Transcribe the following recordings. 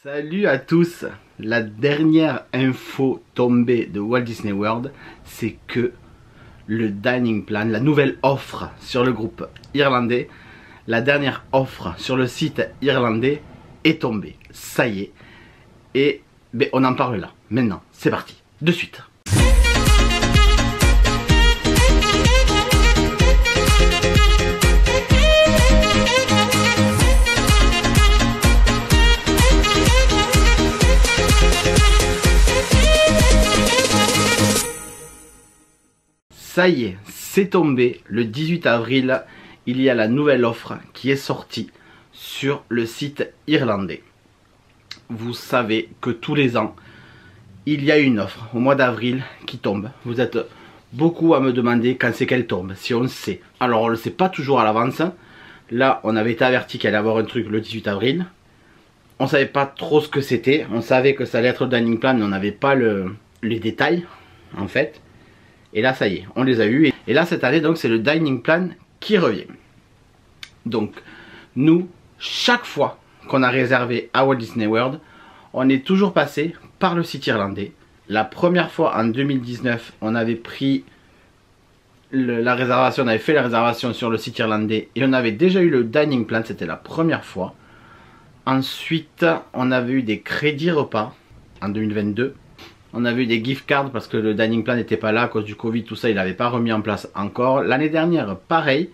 Salut à tous. La dernière info tombée de Walt Disney World, c'est que le dining plan, la nouvelle offre sur le groupe irlandais, la dernière offre sur le site irlandais est tombée. Ça y est. Et ben, on en parle là. Maintenant, c'est parti. De suite. Ça y est, c'est tombé. Le 18 avril, il y a la nouvelle offre qui est sortie sur le site irlandais. Vous savez que tous les ans, il y a une offre au mois d'avril qui tombe. Vous êtes beaucoup à me demander quand c'est qu'elle tombe, si on le sait. Alors on ne le sait pas toujours à l'avance. Là, on avait été averti qu'il allait y avoir un truc le 18 avril. On ne savait pas trop ce que c'était. On savait que ça allait être le dining plan, mais on n'avait pas les détails en fait. Et là, ça y est, on les a eus. Et là, cette année, donc, c'est le dining plan qui revient. Donc, nous, chaque fois qu'on a réservé à Walt Disney World, on est toujours passé par le site irlandais. La première fois, en 2019, on avait pris la réservation, on avait fait la réservation sur le site irlandais. Et on avait déjà eu le dining plan, c'était la première fois. Ensuite, on avait eu des crédits repas en 2022. On avait eu des gift cards parce que le dining plan n'était pas là à cause du Covid, tout ça, il n'avait pas remis en place encore. L'année dernière, pareil.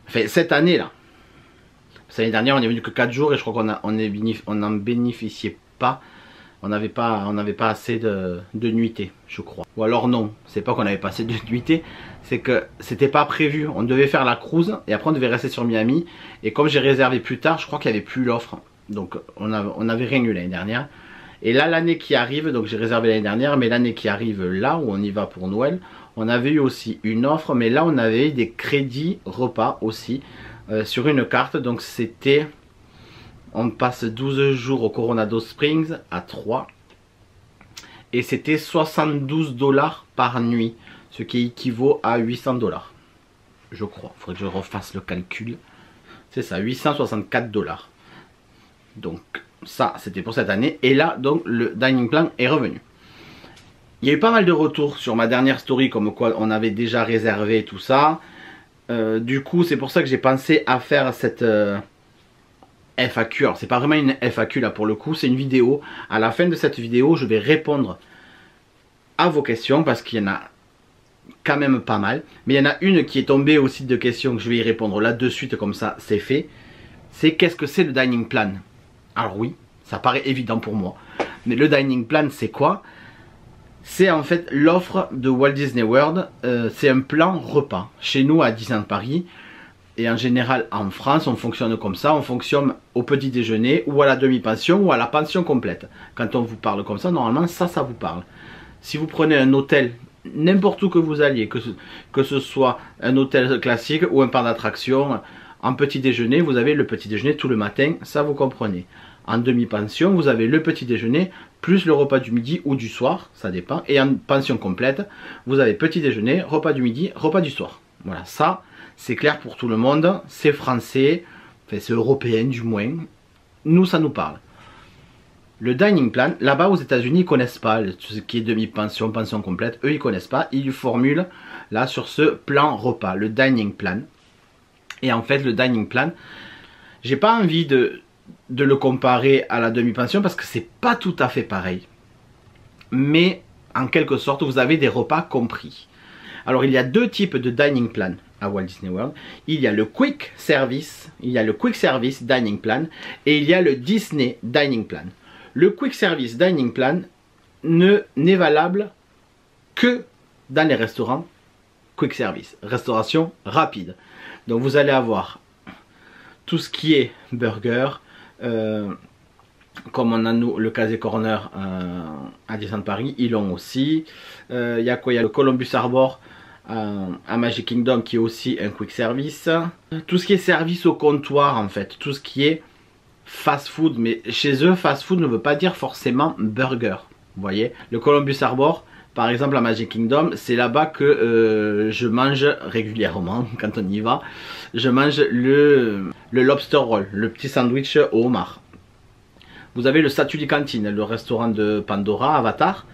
Enfin, cette année là. L'année dernière, on est venu que 4 jours et je crois qu'on n'en bénéficiait pas. On n'avait pas assez de nuitées, je crois. Ou alors non, c'est pas qu'on avait pas assez de nuitées, c'est que c'était pas prévu. On devait faire la cruise et après on devait rester sur Miami. Et comme j'ai réservé plus tard, je crois qu'il n'y avait plus l'offre. Donc on avait rien eu l'année dernière. Et là, l'année qui arrive, donc j'ai réservé l'année dernière, mais l'année qui arrive là, où on y va pour Noël, on avait eu aussi une offre, mais là on avait eu des crédits repas aussi sur une carte. Donc c'était, on passe 12 jours au Coronado Springs à 3 et c'était 72 $ par nuit, ce qui équivaut à 800 $, je crois. Il faudrait que je refasse le calcul. C'est ça, 864 $. Donc ça, c'était pour cette année. Et là, donc, le dining plan est revenu. Il y a eu pas mal de retours sur ma dernière story, comme quoi on avait déjà réservé tout ça. Du coup, c'est pour ça que j'ai pensé à faire cette FAQ. Alors, c'est pas vraiment une FAQ là pour le coup, c'est une vidéo. À la fin de cette vidéo, je vais répondre à vos questions parce qu'il y en a quand même pas mal. Mais il y en a une qui est tombée au site de questions que je vais y répondre là de suite, comme ça, c'est fait. C'est qu'est-ce que c'est le dining plan? Alors oui, ça paraît évident pour moi. Mais le dining plan, c'est quoi? C'est en fait l'offre de Walt Disney World. C'est un plan repas. Chez nous à Disneyland Paris, et en général en France, on fonctionne comme ça. On fonctionne au petit déjeuner, ou à la demi-pension, ou à la pension complète. Quand on vous parle comme ça, normalement ça vous parle. Si vous prenez un hôtel, n'importe où que vous alliez, que ce soit un hôtel classique ou un parc d'attractions, en petit déjeuner, vous avez le petit déjeuner tout le matin, ça vous comprenez. En demi-pension, vous avez le petit déjeuner plus le repas du midi ou du soir, ça dépend. Et en pension complète, vous avez petit déjeuner, repas du midi, repas du soir. Voilà, ça, c'est clair pour tout le monde, c'est français, enfin c'est européen du moins. Nous, ça nous parle. Le dining plan, là-bas aux États-Unis, ils ne connaissent pas tout ce qui est demi-pension, pension complète. Eux, ils ne connaissent pas. Ils formulent là sur ce plan repas, le dining plan. Et en fait, le dining plan, j'ai pas envie de le comparer à la demi-pension parce que c'est pas tout à fait pareil. Mais en quelque sorte, vous avez des repas compris. Alors, il y a deux types de dining plan à Walt Disney World. Il y a le quick service, dining plan et il y a le Disney dining plan. Le quick service dining plan n'est valable que dans les restaurants quick service, restauration rapide. Donc vous allez avoir tout ce qui est burger, comme on a nous le Casey Corner à Disneyland Paris, ils l'ont aussi. Il y a quoi? Il y a le Columbus Harbor à Magic Kingdom qui est aussi un quick service. Tout ce qui est service au comptoir en fait, tout ce qui est fast food, mais chez eux fast food ne veut pas dire forcément burger. Vous voyez, le Columbus Harbor, par exemple à Magic Kingdom, c'est là-bas que je mange régulièrement quand on y va. Je mange le lobster roll, le petit sandwich au homard. Vous avez le Satuli Cantine, le restaurant de Pandora, Avatar,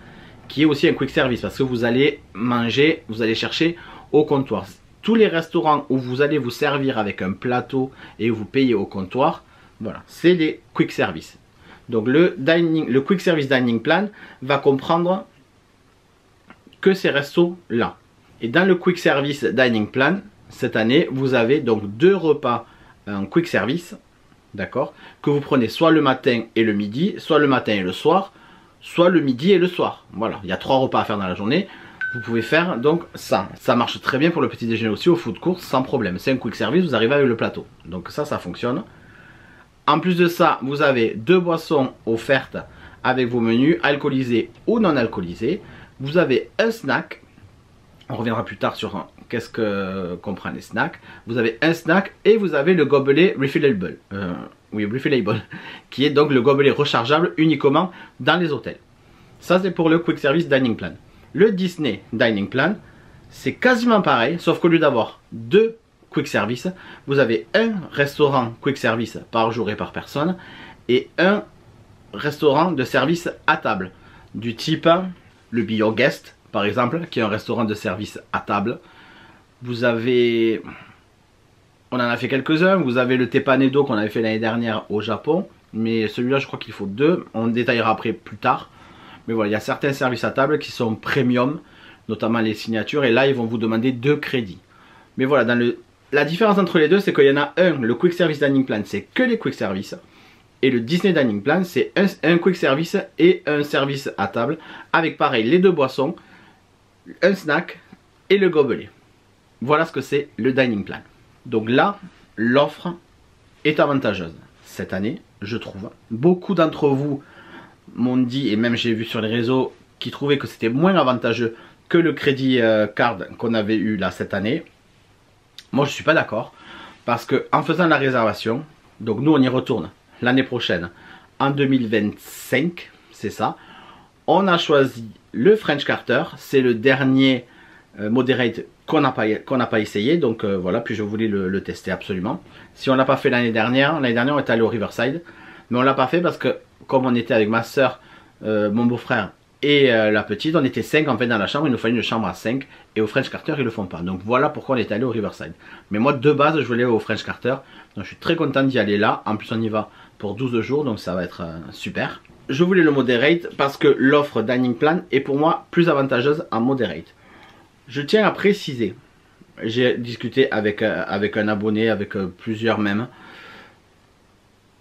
qui est aussi un quick service parce que vous allez manger, vous allez chercher au comptoir. Tous les restaurants où vous allez vous servir avec un plateau et vous payez au comptoir, voilà, c'est les quick service. Donc le quick service dining plan va comprendre que ces restos là. Et dans le quick service dining plan, cette année, vous avez donc 2 repas en quick service, d'accord, que vous prenez soit le matin et le midi, soit le matin et le soir, soit le midi et le soir. Voilà, il y a 3 repas à faire dans la journée. Vous pouvez faire donc ça. Ça marche très bien pour le petit déjeuner aussi au food court sans problème. C'est un quick service, vous arrivez avec le plateau. Donc ça fonctionne. En plus de ça, vous avez 2 boissons offertes avec vos menus, alcoolisés ou non alcoolisés. Vous avez un snack. On reviendra plus tard sur qu'est-ce que comprend les snacks. Vous avez un snack et vous avez le gobelet refillable. Oui, refillable. Qui est donc le gobelet rechargeable uniquement dans les hôtels. Ça, c'est pour le quick service dining plan. Le Disney Dining Plan, c'est quasiment pareil, sauf qu'au lieu d'avoir 2 quick service, vous avez un restaurant quick service par jour et par personne et un restaurant de service à table du type le Be Your Guest par exemple, qui est un restaurant de service à table. Vous avez, on en a fait quelques-uns, vous avez le Tepanedo qu'on avait fait l'année dernière au Japon, mais celui-là je crois qu'il faut 2, on détaillera après plus tard. Mais voilà, il y a certains services à table qui sont premium, notamment les signatures, et là ils vont vous demander 2 crédits. Mais voilà, la différence entre les deux, c'est qu'il y en a un, le Quick Service Dining Plan, c'est que les Quick Service, et le Disney Dining Plan, c'est un Quick Service et un service à table, avec pareil, les 2 boissons, un snack et le gobelet. Voilà ce que c'est le Dining Plan. Donc là, l'offre est avantageuse cette année, je trouve. Beaucoup d'entre vous m'ont dit, et même j'ai vu sur les réseaux, qui trouvaient que c'était moins avantageux que le crédit card qu'on avait eu là cette année. Moi je suis pas d'accord, parce que en faisant la réservation, donc nous on y retourne l'année prochaine en 2025, c'est ça, on a choisi le French Carter, c'est le dernier moderate qu'on n'a pas essayé, donc voilà, puis je voulais le tester absolument. Si on l'a pas fait l'année dernière on est allé au Riverside, mais on l'a pas fait parce que comme on était avec ma soeur, mon beau-frère et la petite, on était 5 en fait dans la chambre, il nous fallait une chambre à 5 et au French Carter ils le font pas. Donc voilà pourquoi on est allé au Riverside. Mais moi de base je voulais aller au French Carter, donc je suis très content d'y aller là. En plus on y va pour 12 jours, donc ça va être super. Je voulais le moderate parce que l'offre dining plan est pour moi plus avantageuse en moderate. Je tiens à préciser, j'ai discuté avec un abonné, avec plusieurs même.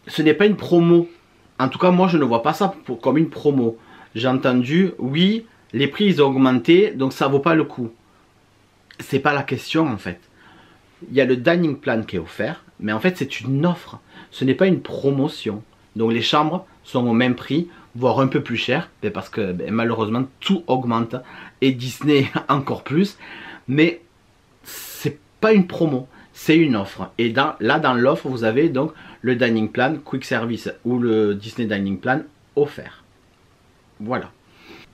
Ce n'est pas une promo. En tout cas, moi, je ne vois pas ça comme une promo. J'ai entendu, oui, les prix ils ont augmenté, donc ça vaut pas le coup. C'est pas la question en fait. Il y a le dining plan qui est offert, mais en fait c'est une offre. Ce n'est pas une promotion. Donc les chambres sont au même prix, voire un peu plus cher, parce que malheureusement tout augmente et Disney encore plus. Mais c'est pas une promo, c'est une offre. Et là dans l'offre vous avez donc le dining plan quick service ou le Disney dining plan offert. Voilà.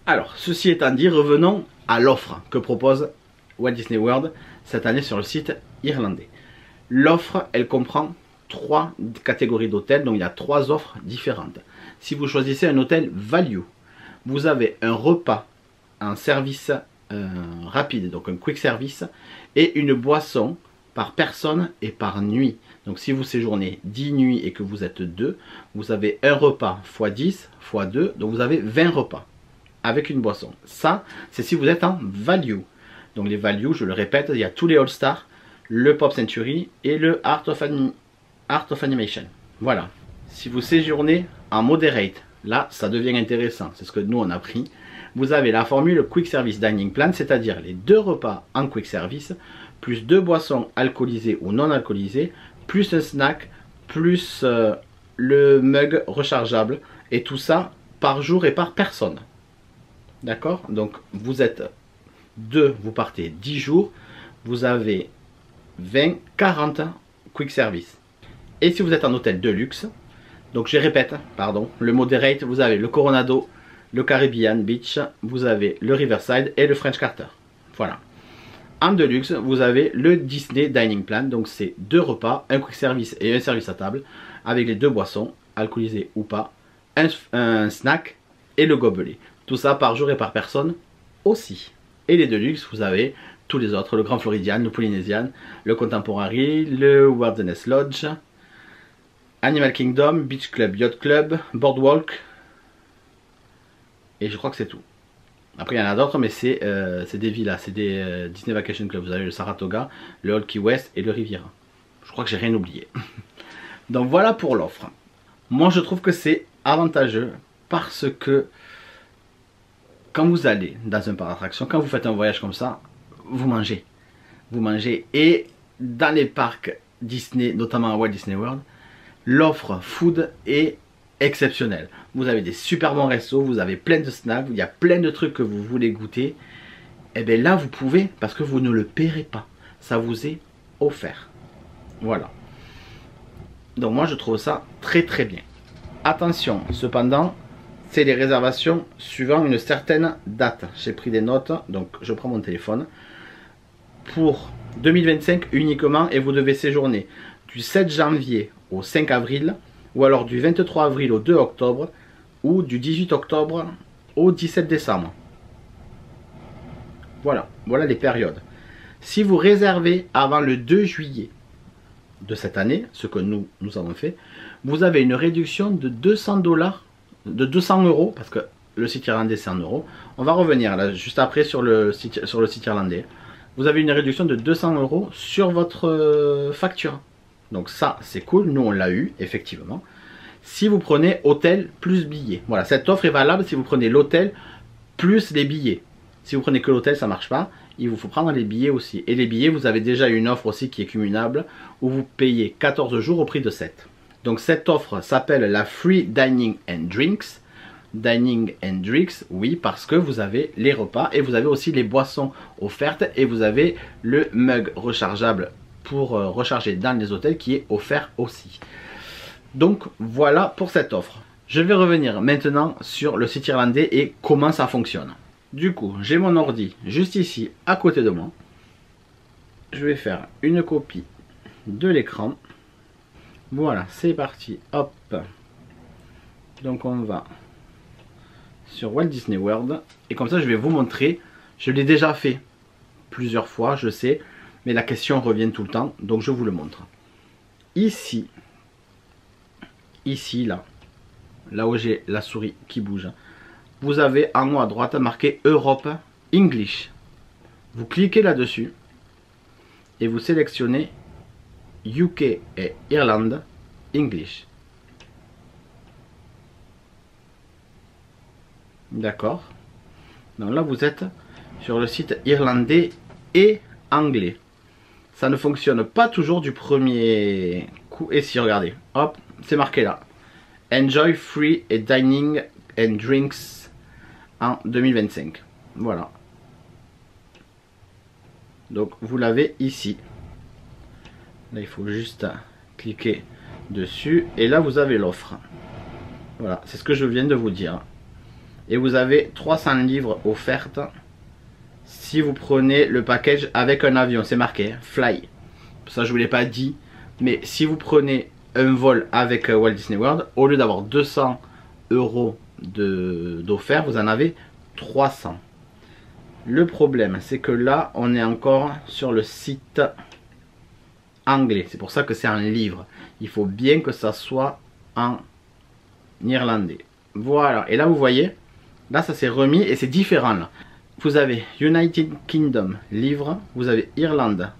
Alors ceci étant dit, revenons à l'offre que propose Walt Disney World cette année sur le site irlandais. L'offre elle comprend 3 catégories d'hôtels, donc il y a 3 offres différentes. Si vous choisissez un hôtel value, vous avez un repas en service rapide, donc un quick service, et une boisson par personne et par nuit. Donc si vous séjournez 10 nuits et que vous êtes 2, vous avez un repas x 10 x 2, donc vous avez 20 repas avec une boisson. Ça, c'est si vous êtes en value. Donc les values, je le répète, il y a tous les All-Stars, le Pop Century et le Art of Animation. Voilà. Si vous séjournez en moderate, là, ça devient intéressant. C'est ce que nous, on a pris. Vous avez la formule Quick Service Dining Plan, c'est-à-dire les 2 repas en quick service, plus 2 boissons alcoolisées ou non alcoolisées, plus un snack, plus le mug rechargeable. Et tout ça par jour et par personne. D'accord? Donc, vous êtes 2, vous partez 10 jours. Vous avez 20, 40 quick service. Et si vous êtes en hôtel de luxe, donc je répète, pardon, le moderate, vous avez le Coronado, le Caribbean Beach, vous avez le Riverside et le French Carter. Voilà. En deluxe, vous avez le Disney Dining Plan, donc c'est 2 repas, un quick service et un service à table, avec les 2 boissons, alcoolisées ou pas, un snack et le gobelet. Tout ça par jour et par personne aussi. Et les Deluxe, vous avez tous les autres, le Grand Floridian, le Polynesian, le Contemporary, le Wilderness Lodge, Animal Kingdom, Beach Club, Yacht Club, Boardwalk, et je crois que c'est tout. Après il y en a d'autres, mais c'est des villas, c'est des Disney Vacation Club. Vous avez le Saratoga, le Old Key West et le Riviera. Je crois que j'ai rien oublié. Donc voilà pour l'offre. Moi je trouve que c'est avantageux parce que quand vous allez dans un parc d'attraction, quand vous faites un voyage comme ça, vous mangez. Vous mangez. Et dans les parcs Disney, notamment à Walt Disney World, l'offre food est exceptionnelle. Vous avez des super bons restos, vous avez plein de snacks, il y a plein de trucs que vous voulez goûter. Et bien là, vous pouvez, parce que vous ne le paierez pas. Ça vous est offert. Voilà. Donc moi, je trouve ça très très bien. Attention, cependant, c'est les réservations suivant une certaine date. J'ai pris des notes, donc je prends mon téléphone. Pour 2025 uniquement, et vous devez séjourner du 7 janvier au 5 avril, ou alors du 23 avril au 2 octobre, ou du 18 octobre au 17 décembre. Voilà, voilà les périodes. Si vous réservez avant le 2 juillet de cette année, ce que nous avons fait, vous avez une réduction de 200 $, de 200 €, parce que le site irlandais c'est en euros. On va revenir là juste après sur le site irlandais. Vous avez une réduction de 200 € sur votre facture. Donc ça c'est cool, nous on l'a eu effectivement. Si vous prenez hôtel plus billets. Voilà, cette offre est valable si vous prenez l'hôtel plus les billets. Si vous prenez que l'hôtel ça marche pas, il vous faut prendre les billets aussi. Et les billets, vous avez déjà une offre aussi qui est cumulable où vous payez 14 jours au prix de 7. Donc cette offre s'appelle la Free Dining and Drinks. Dining and Drinks, oui, parce que vous avez les repas et vous avez aussi les boissons offertes et vous avez le mug rechargeable pour recharger dans les hôtels qui est offert aussi. Donc voilà pour cette offre. Je vais revenir maintenant sur le site irlandais et comment ça fonctionne. Du coup, j'ai mon ordi juste ici à côté de moi. Je vais faire une copie de l'écran. Voilà, c'est parti. Hop. Donc on va sur Walt Disney World et comme ça je vais vous montrer. Je l'ai déjà fait plusieurs fois, je sais, mais la question revient tout le temps, donc je vous le montre. Ici là où j'ai la souris qui bouge, vous avez en haut à droite marqué Europe English. Vous cliquez là-dessus et vous sélectionnez UK et Irlande English. D'accord. Donc là vous êtes sur le site irlandais et anglais. Ça ne fonctionne pas toujours du premier coup. Et si, regardez, hop, c'est marqué là. Enjoy free et dining and drinks en 2025. Voilà. Donc vous l'avez ici. Là il faut juste cliquer dessus et là vous avez l'offre. Voilà, c'est ce que je viens de vous dire. Et vous avez 300 livres offertes si vous prenez le package avec un avion. C'est marqué Fly. Ça je vous l'ai pas dit, mais si vous prenez un vol avec Walt Disney World, au lieu d'avoir 200 € d'offert, vous en avez 300. Le problème c'est que là on est encore sur le site anglais. C'est pour ça que c'est un livre. Il faut bien que ça soit en irlandais. Voilà, et là vous voyez, là ça s'est remis et c'est différent là. Vous avez United Kingdom livre, vous avez Irlande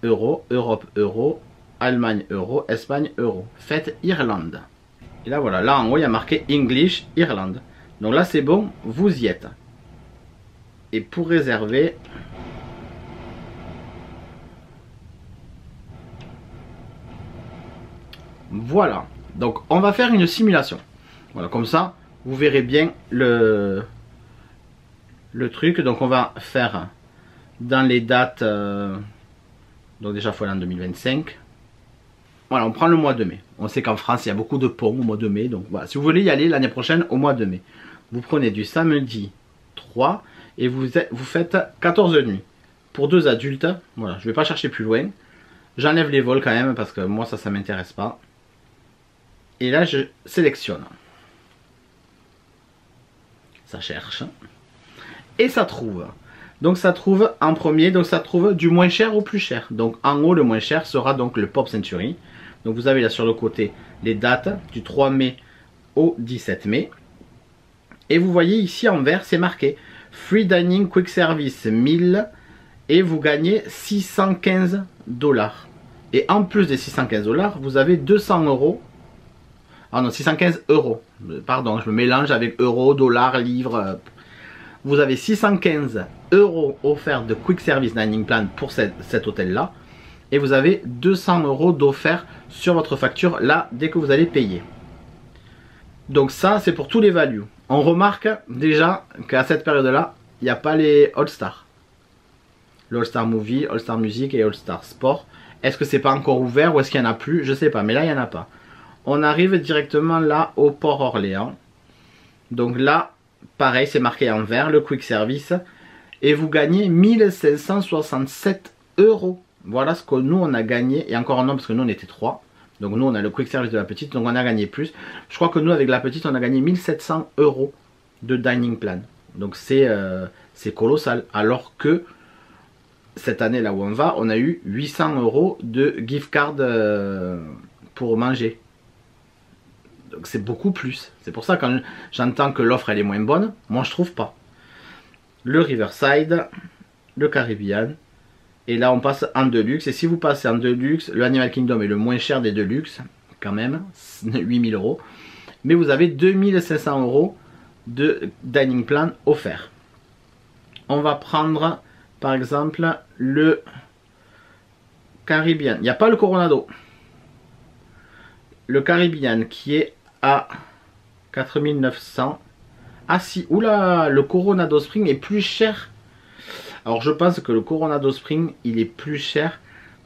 euro, Europe euro, Allemagne euro, Espagne euro. Faites Irlande. Et là voilà, là en haut il y a marqué English Irlande. Donc là c'est bon, vous y êtes. Et pour réserver, voilà. Donc on va faire une simulation. Voilà, comme ça vous verrez bien le truc. Donc on va faire dans les dates, donc déjà il faut aller en 2025. Voilà, on prend le mois de mai. On sait qu'en France il y a beaucoup de ponts au mois de mai. Donc voilà, si vous voulez y aller l'année prochaine au mois de mai, vous prenez du samedi 3 et vous faites 14 nuits. Pour 2 adultes, voilà, je ne vais pas chercher plus loin. J'enlève les vols quand même parce que moi ça m'intéresse pas. Et là je sélectionne. Ça cherche. Et ça trouve. Donc ça trouve en premier, donc ça trouve du moins cher au plus cher. Donc en haut, le moins cher sera donc le Pop Century. Donc vous avez là sur le côté les dates du 3 mai au 17 mai. Et vous voyez ici en vert, c'est marqué Free Dining Quick Service 1000 et vous gagnez 615 $. Et en plus des 615 $, vous avez 200 €. Ah non, 615 €. Pardon, je me mélange avec euros, dollars, livres. Vous avez 615 € offerts de Quick Service Dining Plan pour cet hôtel-là. Et vous avez 200 € d'offert sur votre facture là, dès que vous allez payer. Donc ça, c'est pour tous les values. On remarque déjà qu'à cette période-là, il n'y a pas les All-Star. Le All-Star Movie, All-Star Music et All-Star Sport. Est-ce que c'est pas encore ouvert ou est-ce qu'il n'y en a plus? Je sais pas, mais là, il n'y en a pas. On arrive directement là au Port Orléans. Donc là, pareil, c'est marqué en vert, le Quick Service. Et vous gagnez 1567 €. Voilà ce que nous, on a gagné. Et encore un an, parce que nous, on était 3. Donc nous, on a le Quick Service de la petite, donc on a gagné plus. Je crois que nous, avec la petite, on a gagné 1700 € de Dining Plan. Donc c'est colossal. Alors que cette année, là où on va, on a eu 800 € de gift card pour manger. Donc c'est beaucoup plus. C'est pour ça que quand j'entends que l'offre, elle est moins bonne, moi, je trouve pas. Le Riverside, le Caribbean. Et là, on passe en Deluxe. Et si vous passez en Deluxe, le Animal Kingdom est le moins cher des Deluxe, quand même, 8000 €. Mais vous avez 2500 € de Dining Plan offert. On va prendre, par exemple, le Caribbean. Il n'y a pas le Coronado. Le Caribbean qui est à 4900. Ah si, oula, le Coronado Spring est plus cher. Alors je pense que le Coronado Spring, il est plus cher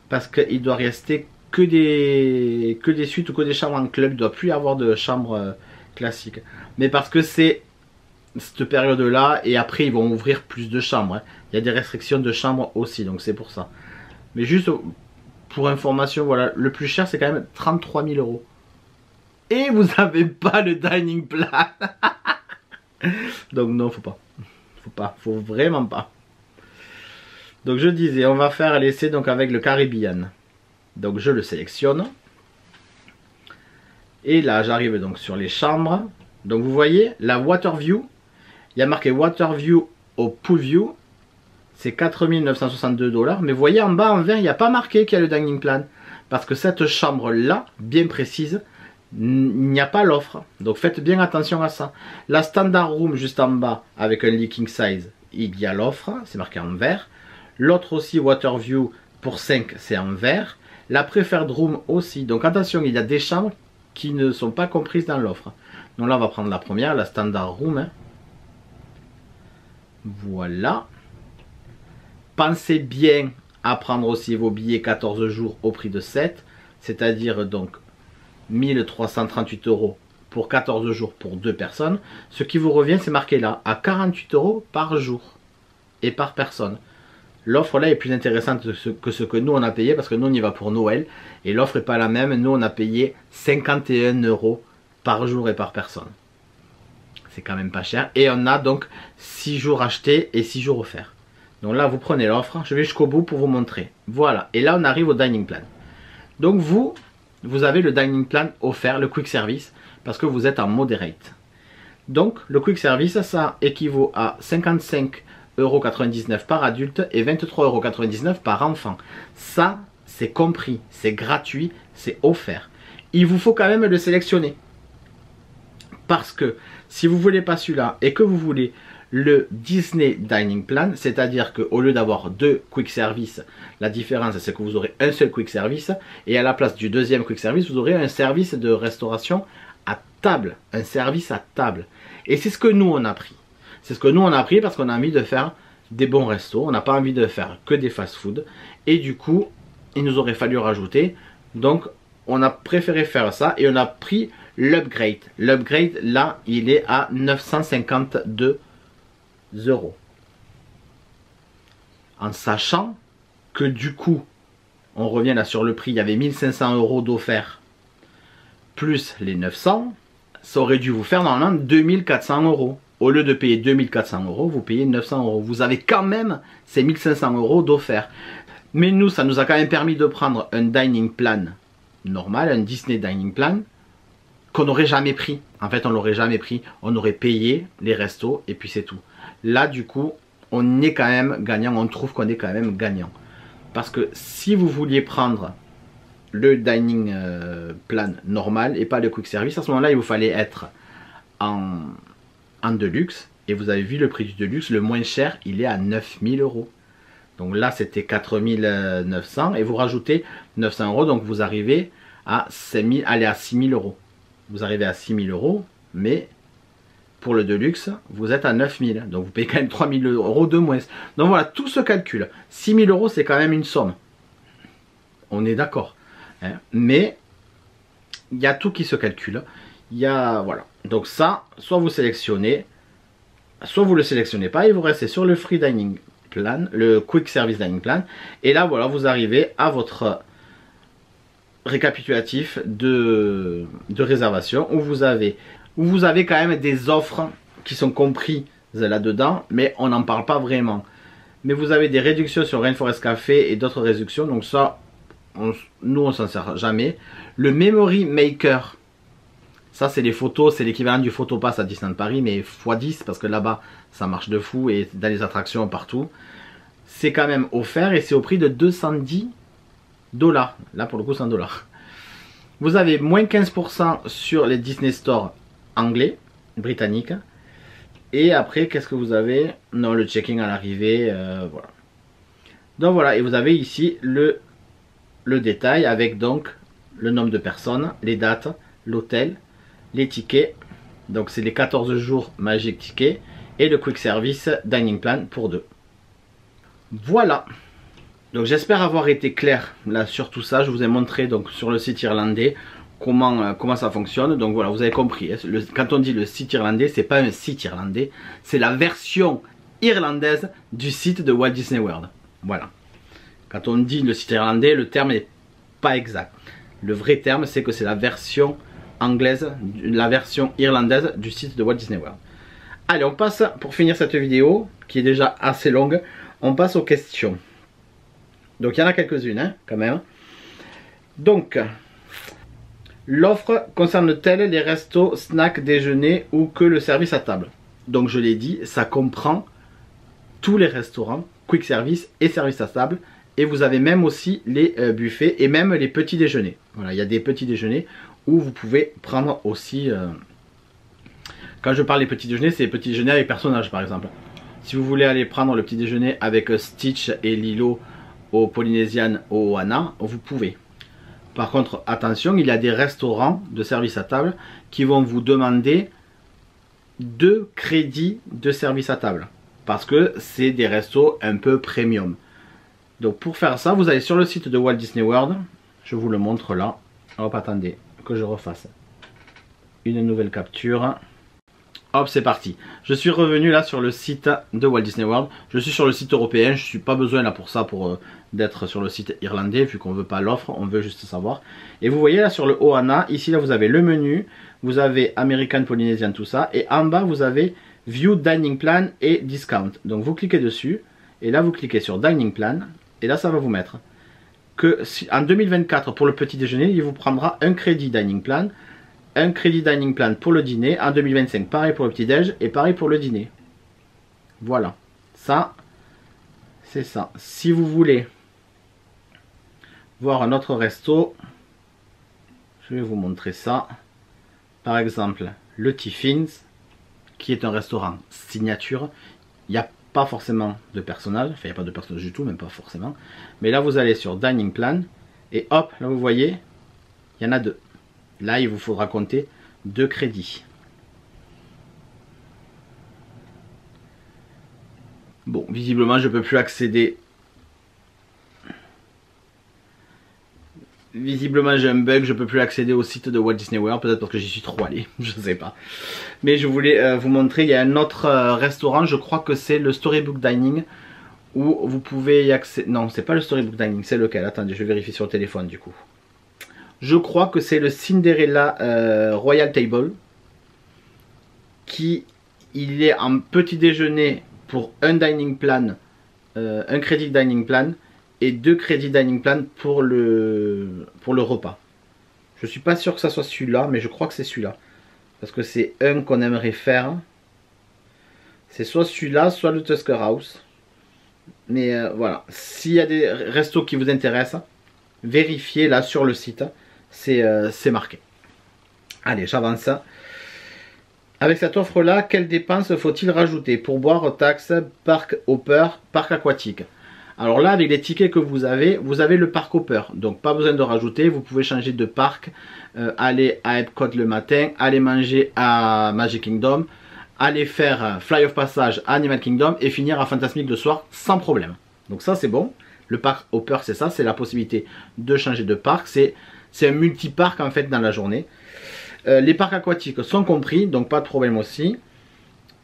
parce qu'il doit rester que des suites ou que des chambres en club. Il ne doit plus y avoir de chambres classiques. Mais parce que c'est cette période-là et après ils vont ouvrir plus de chambres. Hein. Il y a des restrictions de chambres aussi, donc c'est pour ça. Mais juste pour information, voilà, le plus cher c'est quand même 33 000 €. Et vous n'avez pas le dining plan. Donc non, faut pas, faut vraiment pas. Donc je disais, on va faire l'essai donc avec le Caribbean. Donc je le sélectionne. Et là j'arrive donc sur les chambres. Donc vous voyez la Water View. Il y a marqué Water View au Pool View. C'est 4 962 $. Mais vous voyez en bas en vert, il n'y a pas marqué qu'il y a le dining plan. Parce que cette chambre là, bien précise, il n'y a pas l'offre. Donc faites bien attention à ça. La Standard Room juste en bas avec un lit king size, il y a l'offre. C'est marqué en vert. L'autre aussi, Waterview pour 5, c'est en vert. La Preferred Room aussi. Donc attention, il y a des chambres qui ne sont pas comprises dans l'offre. Donc là, on va prendre la première, la Standard Room. Hein. Voilà. Pensez bien à prendre aussi vos billets 14 jours au prix de 7. C'est-à-dire donc 1338 € pour 14 jours pour 2 personnes. Ce qui vous revient, c'est marqué là, à 48 € par jour et par personne. L'offre là est plus intéressante que ce que nous on a payé parce que nous on y va pour Noël et l'offre n'est pas la même. Nous on a payé 51 € par jour et par personne. C'est quand même pas cher et on a donc 6 jours achetés et 6 jours offerts. Donc là vous prenez l'offre, je vais jusqu'au bout pour vous montrer. Voilà, et là on arrive au dining plan. Donc vous avez le dining plan offert, le quick service, parce que vous êtes en moderate. Donc le quick service, ça équivaut à 55,99 € par adulte et 23,99 € par enfant. Ça, c'est compris, c'est gratuit, c'est offert. Il vous faut quand même le sélectionner. Parce que si vous ne voulez pas celui-là et que vous voulez le Disney Dining Plan, c'est-à-dire qu'au lieu d'avoir 2 quick service, la différence c'est que vous aurez un seul quick service et à la place du deuxième quick service, vous aurez un service de restauration à table, un service à table. Et c'est ce que nous on a pris. C'est ce que nous on a pris parce qu'on a envie de faire des bons restos, on n'a pas envie de faire que des fast-food et du coup, il nous aurait fallu rajouter. Donc, on a préféré faire ça et on a pris l'upgrade. L'upgrade là, il est à 952 €. En sachant que du coup, on revient là sur le prix, il y avait 1500 € d'offert plus les 900, ça aurait dû vous faire normalement 2400 €. Au lieu de payer 2400 €, vous payez 900 €. Vous avez quand même ces 1500 € d'offert. Mais nous, ça nous a quand même permis de prendre un dining plan normal, un Disney dining plan, qu'on n'aurait jamais pris. En fait, on l'aurait jamais pris. On aurait payé les restos et puis c'est tout. Là, du coup, on est quand même gagnant. On trouve qu'on est quand même gagnant. Parce que si vous vouliez prendre le dining plan normal et pas le quick service, à ce moment-là, il vous fallait être en deluxe. Et vous avez vu le prix du deluxe, le moins cher, il est à 9000 €. Donc là, c'était 4900 et vous rajoutez 900 €. Donc vous arrivez à 5000, allez à 6000 €. Vous arrivez à 6000 €, mais pour le deluxe, vous êtes à 9000. Donc vous payez quand même 3000 € de moins. Donc voilà, tout se calcule. 6000 €, c'est quand même une somme. On est d'accord. Hein, mais il y a tout qui se calcule. Il y a, voilà. Donc ça, soit vous sélectionnez, soit vous le sélectionnez pas et vous restez sur le free dining plan, le quick service dining plan. Et là, voilà, vous arrivez à votre récapitulatif de réservation où vous avez quand même des offres qui sont comprises là-dedans, mais on n'en parle pas vraiment. Mais vous avez des réductions sur Rainforest Café et d'autres réductions, donc ça, nous on s'en sert jamais. Le Memory Maker, ça c'est les photos, c'est l'équivalent du Photopass à Disneyland Paris, mais x10 parce que là-bas ça marche de fou et dans les attractions partout. C'est quand même offert et c'est au prix de 210 $. Là pour le coup 100 $. Vous avez moins 15% sur les Disney Store anglais, britanniques. Et après qu'est-ce que vous avez? Non, le checking à l'arrivée, voilà. Donc voilà, et vous avez ici le détail avec donc le nombre de personnes, les dates, l'hôtel, les tickets. Donc c'est les 14 jours Magic Ticket et le Quick Service Dining Plan pour 2. Voilà. Donc j'espère avoir été clair là sur tout ça. Je vous ai montré donc sur le site irlandais comment ça fonctionne. Donc voilà, vous avez compris. Quand on dit le site irlandais, c'est pas un site irlandais, c'est la version irlandaise du site de Walt Disney World. Voilà. Quand on dit le site irlandais, le terme n'est pas exact. Le vrai terme, c'est que c'est la version anglaise, la version irlandaise du site de Walt Disney World. Allez, on passe, pour finir cette vidéo, qui est déjà assez longue, on passe aux questions. Donc il y en a quelques-unes, hein, quand même. Donc, l'offre concerne-t-elle les restos, snacks, déjeuner ou que le service à table? Donc je l'ai dit, ça comprend tous les restaurants, quick service et service à table. Et vous avez même aussi les buffets et même les petits déjeuners. Voilà, il y a des petits déjeuners où vous pouvez prendre aussi... Quand je parle des petits déjeuners, c'est les petits déjeuners avec personnages par exemple. Si vous voulez aller prendre le petit déjeuner avec Stitch et Lilo au Polynesian au Ohana, vous pouvez. Par contre, attention, il y a des restaurants de service à table qui vont vous demander 2 crédits de service à table. Parce que c'est des restos un peu premium. Donc pour faire ça, vous allez sur le site de Walt Disney World. Je vous le montre là. Hop, attendez que je refasse une nouvelle capture. Hop, c'est parti. Je suis revenu là sur le site de Walt Disney World. Je suis sur le site européen. Je suis pas besoin là pour ça, d'être sur le site irlandais, vu qu'on veut pas l'offre. On veut juste savoir. Et vous voyez là sur le Ohana, ici là vous avez le menu. Vous avez American, Polynesian, tout ça. Et en bas vous avez View Dining Plan et Discount. Donc vous cliquez dessus. Et là vous cliquez sur Dining Plan. Et là ça va vous mettre que en 2024 pour le petit déjeuner, il vous prendra un crédit dining plan, un crédit dining plan pour le dîner. En 2025 pareil pour le petit déj et pareil pour le dîner. Voilà, ça c'est ça. Si vous voulez voir un autre resto, je vais vous montrer ça. Par exemple le Tiffins, qui est un restaurant signature. Il n'y a pas forcément de personnage, enfin il n'y a pas de personnage du tout, même pas forcément. Mais là vous allez sur Dining Plan et hop, là vous voyez, il y en a 2. Là il vous faudra compter 2 crédits. Bon, visiblement je ne peux plus accéder. Visiblement j'ai un bug, je ne peux plus accéder au site de Walt Disney World, peut-être parce que j'y suis trop allé, je ne sais pas. Mais je voulais vous montrer, il y a un autre restaurant, je crois que c'est le Storybook Dining, où vous pouvez y accéder. Non, c'est pas le Storybook Dining, c'est lequel? Attendez, je vais vérifier sur le téléphone du coup. Je crois que c'est le Cinderella Royal Table, qui il est en petit déjeuner pour un dining plan, un crédit dining plan et 2 crédits dining plan pour le repas. Je suis pas sûr que ça soit celui-là, mais je crois que c'est celui-là. Parce que c'est un qu'on aimerait faire. C'est soit celui-là, soit le Tusker House. Mais voilà, s'il y a des restos qui vous intéressent, vérifiez là sur le site, c'est marqué. Allez, j'avance. Avec cette offre-là, quelles dépenses faut-il rajouter? Pourboire, taxes, parc hopper, parc aquatique. Alors là, avec les tickets que vous avez le parc hopper. Donc pas besoin de rajouter, vous pouvez changer de parc, aller à Epcot le matin, aller manger à Magic Kingdom, aller faire Fly of Passage à Animal Kingdom et finir à Fantasmic le soir sans problème. Donc ça c'est bon. Le parc hopper c'est ça, c'est la possibilité de changer de parc. C'est un multi-parc en fait dans la journée. Les parcs aquatiques sont compris, donc pas de problème aussi.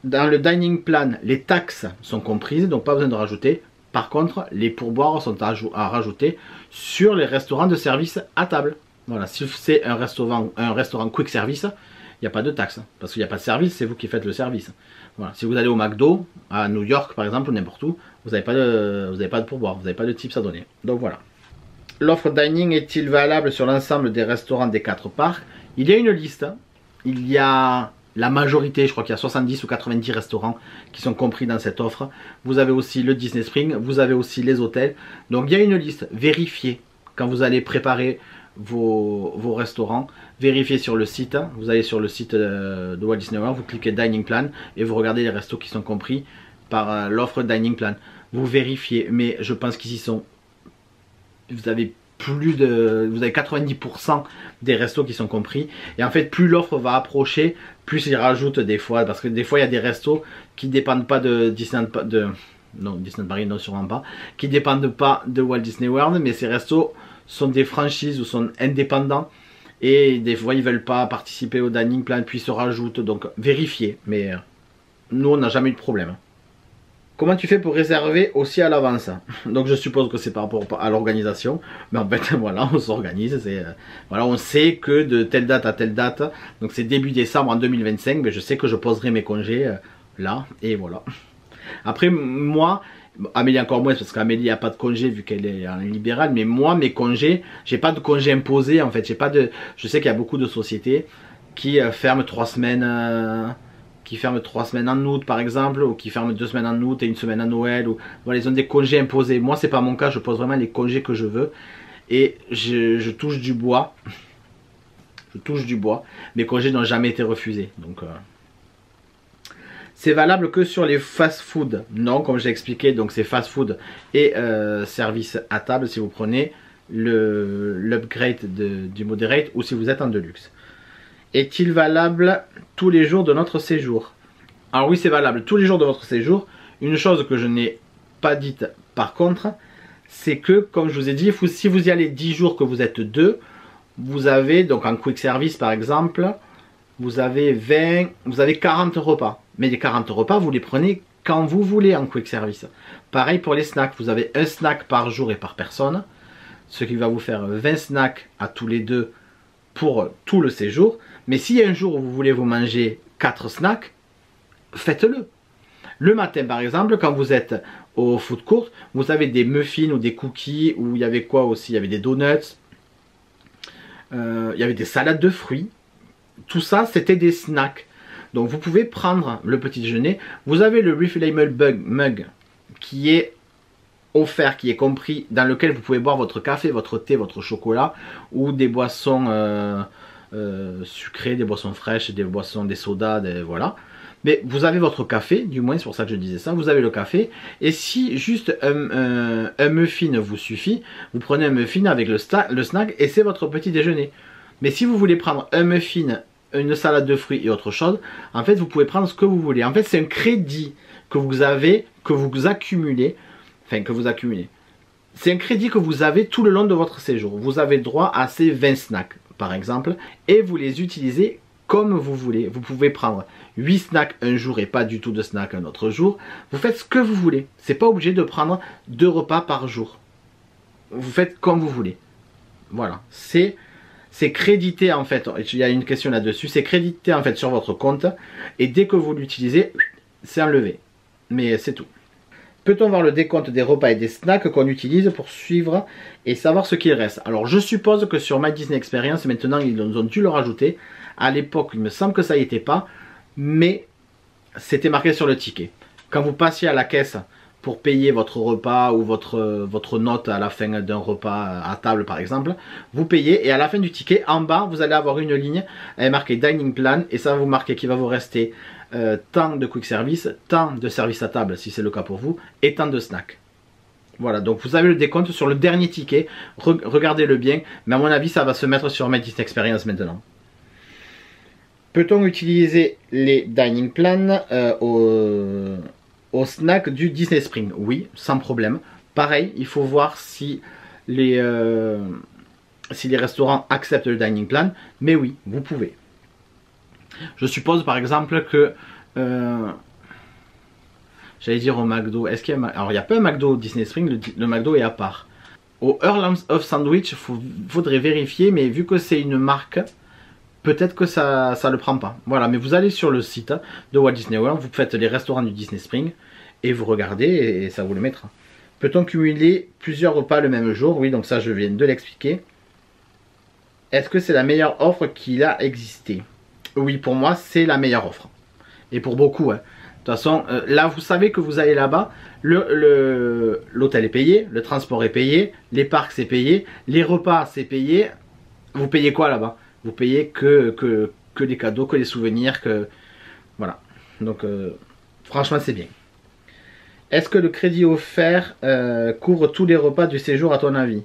Dans le dining plan, les taxes sont comprises, donc pas besoin de rajouter. Par contre, les pourboires sont à rajouter sur les restaurants de service à table. Voilà, si c'est un restaurant quick service, il n'y a pas de taxe. Parce qu'il n'y a pas de service, c'est vous qui faites le service. Voilà. Si vous allez au McDo, à New York par exemple, ou n'importe où, vous n'avez pas de pourboire, vous n'avez pas de tips à donner. Donc voilà. L'offre dining est-il valable sur l'ensemble des restaurants des 4 parcs? Il y a une liste. Il y a la majorité, je crois qu'il y a 70 ou 90 restaurants qui sont compris dans cette offre. Vous avez aussi le Disney Spring, vous avez aussi les hôtels. Donc il y a une liste. Vérifiez quand vous allez préparer vos restaurants. Vérifiez sur le site. Vous allez sur le site de Walt Disney World, vous cliquez Dining Plan et vous regardez les restos qui sont compris par l'offre Dining Plan. Vous vérifiez, mais je pense qu'ici vous avez 90% des restos qui sont compris. Et en fait, plus l'offre va approcher, plus ils rajoutent des fois. Parce que des fois, il y a des restos qui dépendent pas de Disneyland, Disneyland Paris, non, sûrement pas. Qui dépendent pas de Walt Disney World, mais ces restos sont des franchises ou sont indépendants. Et des fois, ils veulent pas participer au dining plan, puis se rajoutent. Donc, vérifiez. Mais nous, on n'a jamais eu de problème. Comment tu fais pour réserver aussi à l'avance? Donc je suppose que c'est par rapport à l'organisation. Mais en fait voilà, on s'organise. Voilà, on sait que de telle date à telle date, donc c'est début décembre en 2025, mais je sais que je poserai mes congés là. Et voilà. Après moi, Amélie encore moins parce qu'Amélie n'a pas de congé vu qu'elle est en libéral. Mais moi mes congés, j'ai pas de congés imposés en fait. Je sais qu'il y a beaucoup de sociétés qui ferment 3 semaines. Qui ferment 3 semaines en août par exemple, ou qui ferment 2 semaines en août et 1 semaine à Noël, ou voilà, ils ont des congés imposés. Moi c'est pas mon cas, je pose vraiment les congés que je veux et je touche du bois. Je touche du bois. Mes congés n'ont jamais été refusés. Donc c'est valable que sur les fast-food. Non, comme j'ai expliqué, donc c'est fast-food et service à table si vous prenez l'upgrade du moderate ou si vous êtes en deluxe. Est-il valable tous les jours de notre séjour? Alors oui, c'est valable tous les jours de votre séjour. Une chose que je n'ai pas dite par contre, c'est que, comme je vous ai dit, si vous y allez 10 jours que vous êtes 2, vous avez, donc en quick service par exemple, vous avez 40 repas. Mais les 40 repas, vous les prenez quand vous voulez en quick service. Pareil pour les snacks, vous avez un snack par jour et par personne, ce qui va vous faire 20 snacks à tous les deux pour tout le séjour. Mais si un jour vous voulez vous manger 4 snacks, faites-le. Le matin par exemple, quand vous êtes au food court, vous avez des muffins ou des cookies, ou il y avait quoi aussi? Il y avait des donuts, il y avait des salades de fruits. Tout ça, c'était des snacks. Donc vous pouvez prendre le petit déjeuner. Vous avez le refillable mug qui est offert, qui est compris, dans lequel vous pouvez boire votre café, votre thé, votre chocolat, ou des boissons sucrées, des boissons fraîches, des boissons, des sodas, voilà. Mais vous avez votre café, du moins c'est pour ça que je disais ça, vous avez le café. Et si juste un muffin vous suffit, vous prenez un muffin avec le snack et c'est votre petit déjeuner. Mais si vous voulez prendre un muffin, une salade de fruits et autre chose, en fait vous pouvez prendre ce que vous voulez. En fait c'est un crédit que vous avez, que vous accumulez, c'est un crédit que vous avez tout le long de votre séjour. Vous avez droit à ces 20 snacks par exemple, et vous les utilisez comme vous voulez. Vous pouvez prendre 8 snacks un jour et pas du tout de snacks un autre jour. Vous faites ce que vous voulez. C'est pas obligé de prendre 2 repas par jour. Vous faites comme vous voulez. Voilà, c'est c'est crédité en fait, il y a une question là-dessus, c'est crédité en fait sur votre compte et dès que vous l'utilisez, c'est enlevé. Mais c'est tout. Peut-on voir le décompte des repas et des snacks qu'on utilise pour suivre et savoir ce qu'il reste? Alors je suppose que sur My Disney Experience, maintenant ils ont dû le rajouter. À l'époque, il me semble que ça n'y était pas, mais c'était marqué sur le ticket. Quand vous passiez à la caisse pour payer votre repas ou votre note à la fin d'un repas à table par exemple, vous payez et à la fin du ticket, en bas, vous allez avoir une ligne, elle est marquée Dining Plan et ça va vous marquer qu'il va vous rester tant de quick service, tant de service à table si c'est le cas pour vous, et tant de snacks. Voilà, donc vous avez le décompte sur le dernier ticket, regardez-le bien, mais à mon avis ça va se mettre sur My Disney Experience maintenant. Peut-on utiliser les Dining Plans au snack du Disney Spring? Oui, sans problème. Pareil, il faut voir si les restaurants acceptent le Dining Plan, mais oui, vous pouvez. Je suppose par exemple que, j'allais dire au McDo, est-ce qu'il y a alors il n'y a pas un McDo au Disney Spring, le McDo est à part. Au Earl of Sandwich, il faudrait vérifier, mais vu que c'est une marque, peut-être que ça le prend pas. Voilà, mais vous allez sur le site de Walt Disney World, vous faites les restaurants du Disney Spring, et vous regardez, et ça vous le mettra. Peut-on cumuler plusieurs repas le même jour? Oui, donc ça je viens de l'expliquer. Est-ce que c'est la meilleure offre qu'il a existé? Oui, pour moi, c'est la meilleure offre. Et pour beaucoup, hein. De toute façon, là, vous savez que vous allez là-bas, l'hôtel est payé, le transport est payé, les parcs c'est payé, les repas c'est payé. Vous payez quoi là-bas? Vous payez que les cadeaux, que les souvenirs, que... Voilà. Donc, franchement, c'est bien. Est-ce que le crédit offert couvre tous les repas du séjour à ton avis?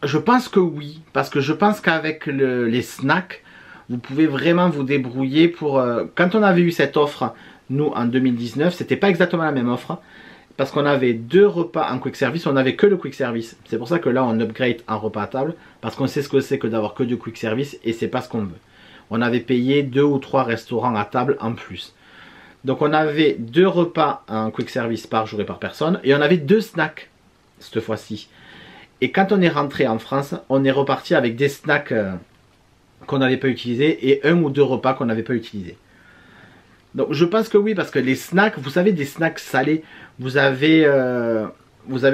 Je pense que oui, parce que je pense qu'avec les snacks, vous pouvez vraiment vous débrouiller pour... Quand on avait eu cette offre, nous, en 2019, c'était pas exactement la même offre. Parce qu'on avait 2 repas en quick service, on n'avait que le quick service. C'est pour ça que là, on upgrade en repas à table. Parce qu'on sait ce que c'est que d'avoir que du quick service et c'est pas ce qu'on veut. On avait payé 2 ou 3 restaurants à table en plus. Donc on avait 2 repas en quick service par jour et par personne. Et on avait 2 snacks cette fois-ci. Et quand on est rentré en France, on est reparti avec des snacks... qu'on n'avait pas utilisé et 1 ou 2 repas qu'on n'avait pas utilisé. Donc je pense que oui, parce que les snacks, vous savez, des snacks salés, vous avez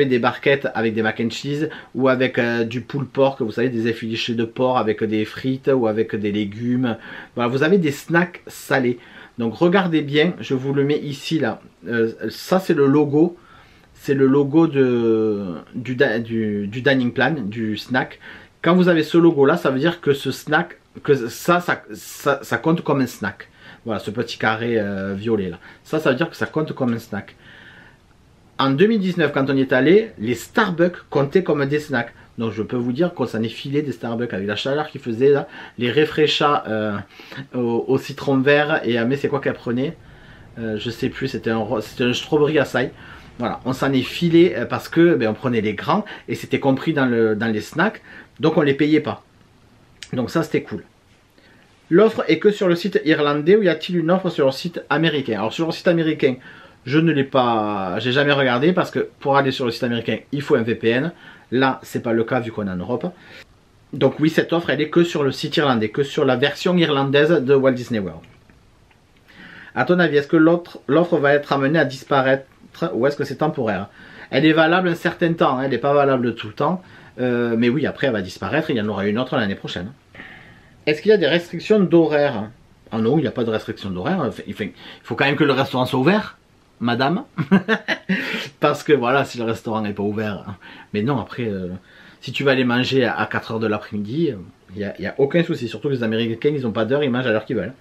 des barquettes avec des mac and cheese ou avec du pulled pork, vous savez, des effilochés de porc avec des frites ou avec des légumes. Voilà, vous avez des snacks salés. Donc regardez bien, je vous le mets ici là. Ça c'est le logo. C'est le logo du dining plan, du snack. Quand vous avez ce logo là, ça veut dire que ce snack, que ça compte comme un snack. Voilà, ce petit carré violet là. Ça veut dire que ça compte comme un snack. En 2019, quand on y est allé, les Starbucks comptaient comme des snacks. Donc je peux vous dire qu'on s'en est filé des Starbucks avec la chaleur qu'ils faisaient là. Les réfréchats au citron vert et mais c'est quoi qu'elle prenait? Je sais plus, c'était un strawberry açaï. Voilà, on s'en est filé parce que on prenait les grands et c'était compris dans les snacks. Donc on les payait pas. Donc ça c'était cool. L'offre est que sur le site irlandais ou y a-t-il une offre sur le site américain? Alors sur le site américain, je ne l'ai pas, j'ai jamais regardé parce que pour aller sur le site américain, il faut un VPN. Là, c'est pas le cas vu qu'on est en Europe. Donc oui, cette offre, elle est que sur le site irlandais, que sur la version irlandaise de Walt Disney World. A ton avis, est-ce que l'offre va être amenée à disparaître ou est-ce que c'est temporaire? Elle est valable un certain temps, hein, elle n'est pas valable tout le temps. Mais oui, après elle va disparaître, il y en aura une autre l'année prochaine. Est-ce qu'il y a des restrictions d'horaire? Ah non, il n'y a pas de restriction d'horaire. Il faut quand même que le restaurant soit ouvert, madame. Parce que voilà, si le restaurant n'est pas ouvert. Mais non, après, si tu vas aller manger à 4 h de l'après-midi, il n'y a aucun souci. Surtout les Américains, ils n'ont pas d'heure, ils mangent à l'heure qu'ils veulent.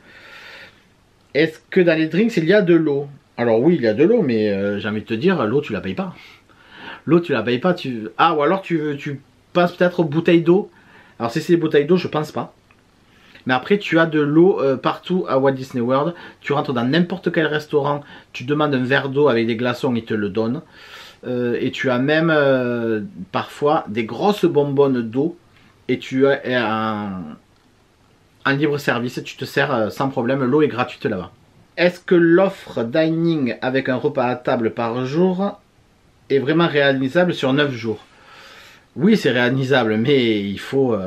Est-ce que dans les drinks, il y a de l'eau? Alors oui, il y a de l'eau, mais j'ai envie de te dire, l'eau, tu la payes pas. L'eau, tu la payes pas. Ah, ou alors tu passes peut-être aux bouteilles d'eau. Alors si c'est des bouteilles d'eau, je pense pas. Mais après, tu as de l'eau partout à Walt Disney World. Tu rentres dans n'importe quel restaurant, tu demandes un verre d'eau avec des glaçons, ils te le donnent. Et tu as même parfois des grosses bonbonnes d'eau. Et tu as en libre service, tu te sers sans problème, l'eau est gratuite là-bas. Est-ce que l'offre dining avec un repas à table par jour est vraiment réalisable sur 9 jours? Oui, c'est réalisable, mais il faut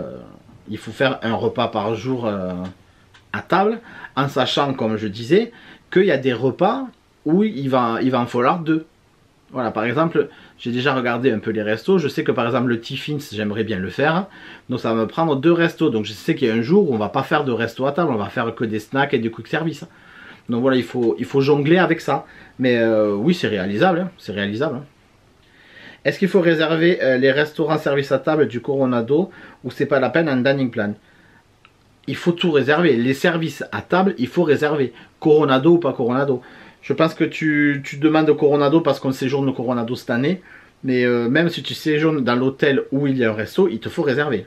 il faut faire un repas par jour à table, en sachant, comme je disais, qu'il y a des repas où il va en falloir 2. Voilà, par exemple, j'ai déjà regardé un peu les restos. Je sais que par exemple le Tiffins, j'aimerais bien le faire. Donc ça va me prendre 2 restos. Donc je sais qu'il y a un jour où on va pas faire de resto à table. On va faire que des snacks et du quick service. Donc voilà, il faut jongler avec ça. Mais oui, c'est réalisable. Hein, c'est réalisable. Hein. Est-ce qu'il faut réserver les restaurants service à table du Coronado ou c'est pas la peine en dining plan? Il faut tout réserver. Les services à table, il faut réserver. Coronado ou pas Coronado. Je pense que tu demandes Coronado parce qu'on séjourne au Coronado cette année. Mais même si tu séjournes dans l'hôtel où il y a un resto, il te faut réserver.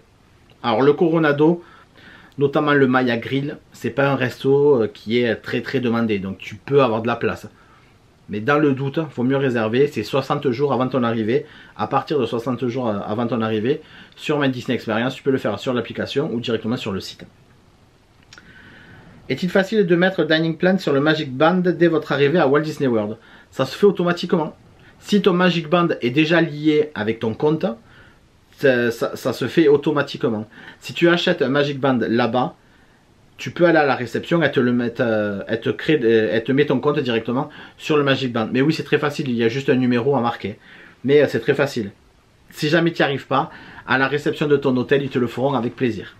Alors le Coronado, notamment le Maya Grill, c'est pas un resto qui est très très demandé. Donc tu peux avoir de la place. Mais dans le doute, il faut mieux réserver. C'est 60 jours avant ton arrivée. À partir de 60 jours avant ton arrivée, sur My Disney Experience, tu peux le faire sur l'application ou directement sur le site. Est-il facile de mettre Dining Plan sur le Magic Band dès votre arrivée à Walt Disney World? Ça se fait automatiquement. Si ton Magic Band est déjà lié avec ton compte, ça se fait automatiquement. Si tu achètes un Magic Band là-bas, tu peux aller à la réception, elle te met ton compte directement sur le Magic Band. Mais oui, c'est très facile, il y a juste un numéro à marquer. Mais c'est très facile. Si jamais tu n'y arrives pas, à la réception de ton hôtel, ils te le feront avec plaisir.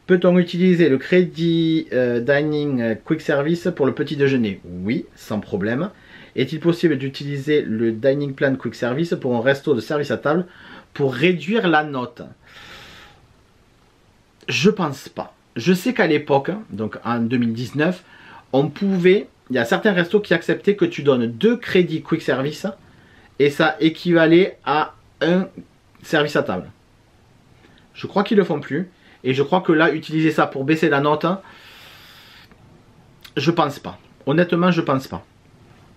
Peut-on utiliser le crédit Dining Quick Service pour le petit déjeuner? Oui, sans problème. Est-il possible d'utiliser le Dining Plan Quick Service pour un resto de service à table pour réduire la note? Je pense pas. Je sais qu'à l'époque, donc en 2019, on pouvait, il y a certains restos qui acceptaient que tu donnes 2 crédits Quick Service et ça équivalait à un service à table. Je crois qu'ils le font plus. Et je crois que là, utiliser ça pour baisser la note, je pense pas. Honnêtement, je pense pas.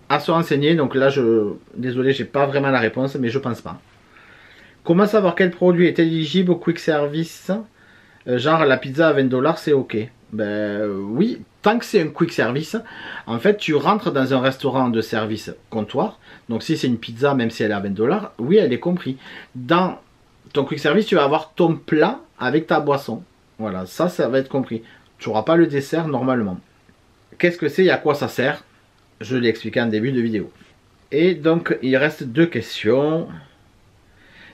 À se renseigner, donc là, désolé, j'ai pas vraiment la réponse, mais je pense pas. Comment savoir quel produit est éligible au quick service? Genre la pizza à 20 $, c'est ok. Ben oui, tant que c'est un quick service, en fait, tu rentres dans un restaurant de service comptoir. Donc si c'est une pizza, même si elle est à 20 $, oui, elle est compris. Dans ton quick service, tu vas avoir ton plat avec ta boisson. Voilà, ça va être compris. Tu n'auras pas le dessert normalement. Qu'est-ce que c'est et à quoi ça sert? Je l'ai expliqué en début de vidéo. Et donc, il reste 2 questions.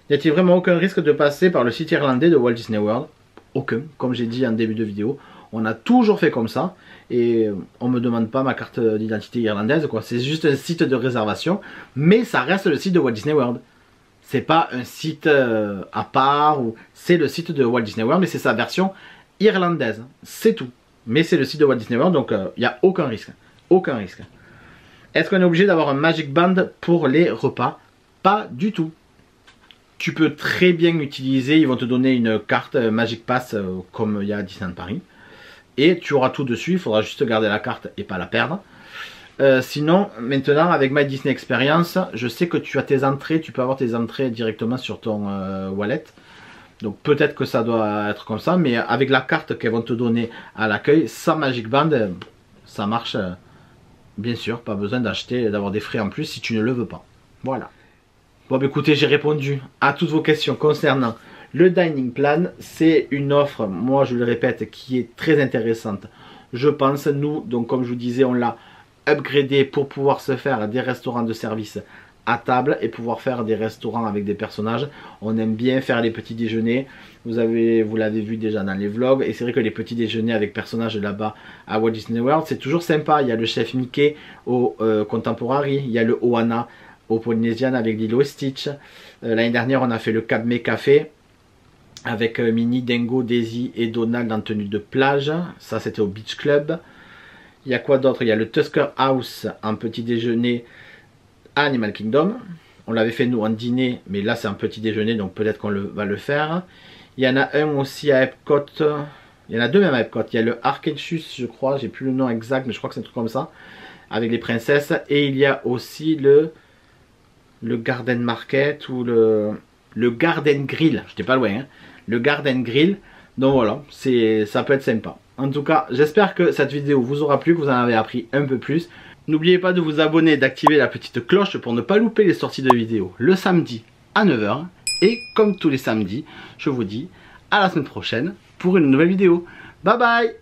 Y a-t-il vraiment aucun risque de passer par le site irlandais de Walt Disney World? Aucun, comme j'ai dit en début de vidéo. On a toujours fait comme ça. Et on ne me demande pas ma carte d'identité irlandaise, quoi. C'est juste un site de réservation. Mais ça reste le site de Walt Disney World. C'est pas un site à part, c'est le site de Walt Disney World, mais c'est sa version irlandaise. C'est tout. Mais c'est le site de Walt Disney World, donc il n'y a aucun risque. Aucun risque. Est-ce qu'on est obligé d'avoir un Magic Band pour les repas? Pas du tout. Tu peux très bien utiliser, ils vont te donner une carte Magic Pass comme il y a à Disneyland Paris. Et tu auras tout dessus, il faudra juste garder la carte et pas la perdre. Sinon, maintenant avec My Disney Experience, je sais que tu as tes entrées, tu peux avoir tes entrées directement sur ton wallet. Donc peut-être que ça doit être comme ça, mais avec la carte qu'elles vont te donner à l'accueil, sans Magic Band, ça marche bien sûr. Pas besoin d'acheter, d'avoir des frais en plus si tu ne le veux pas. Voilà. Bon, bah, écoutez, j'ai répondu à toutes vos questions concernant le Dining Plan. C'est une offre, moi je le répète, qui est très intéressante. Je pense, nous, donc comme je vous disais, on l'a upgradé pour pouvoir se faire des restaurants de service à table et pouvoir faire des restaurants avec des personnages. On aime bien faire les petits déjeuners. Vous l'avez vu déjà dans les vlogs. Et c'est vrai que les petits déjeuners avec personnages là-bas à Walt Disney World, c'est toujours sympa. Il y a le chef Mickey au Contemporary. Il y a le Ohana au Polynesian avec Lilo et Stitch. L'année dernière, on a fait le Cap May Café avec Minnie, Dingo, Daisy et Donald en tenue de plage. Ça, c'était au Beach Club. Il y a quoi d'autre? Il y a le Tusker House en petit déjeuner à Animal Kingdom. On l'avait fait nous en dîner, mais là c'est un petit déjeuner, donc peut-être qu'on va le faire. Il y en a un aussi à Epcot. Il y en a 2 même à Epcot. Il y a le Arcadius, je crois, j'ai plus le nom exact, mais je crois que c'est un truc comme ça, avec les princesses. Et il y a aussi le Garden Market ou le Garden Grill. J'étais pas loin, hein. Le Garden Grill. Donc voilà, ça peut être sympa. En tout cas, j'espère que cette vidéo vous aura plu, que vous en avez appris un peu plus. N'oubliez pas de vous abonner, d'activer la petite cloche pour ne pas louper les sorties de vidéos le samedi à 9 h. Et comme tous les samedis, je vous dis à la semaine prochaine pour une nouvelle vidéo. Bye bye.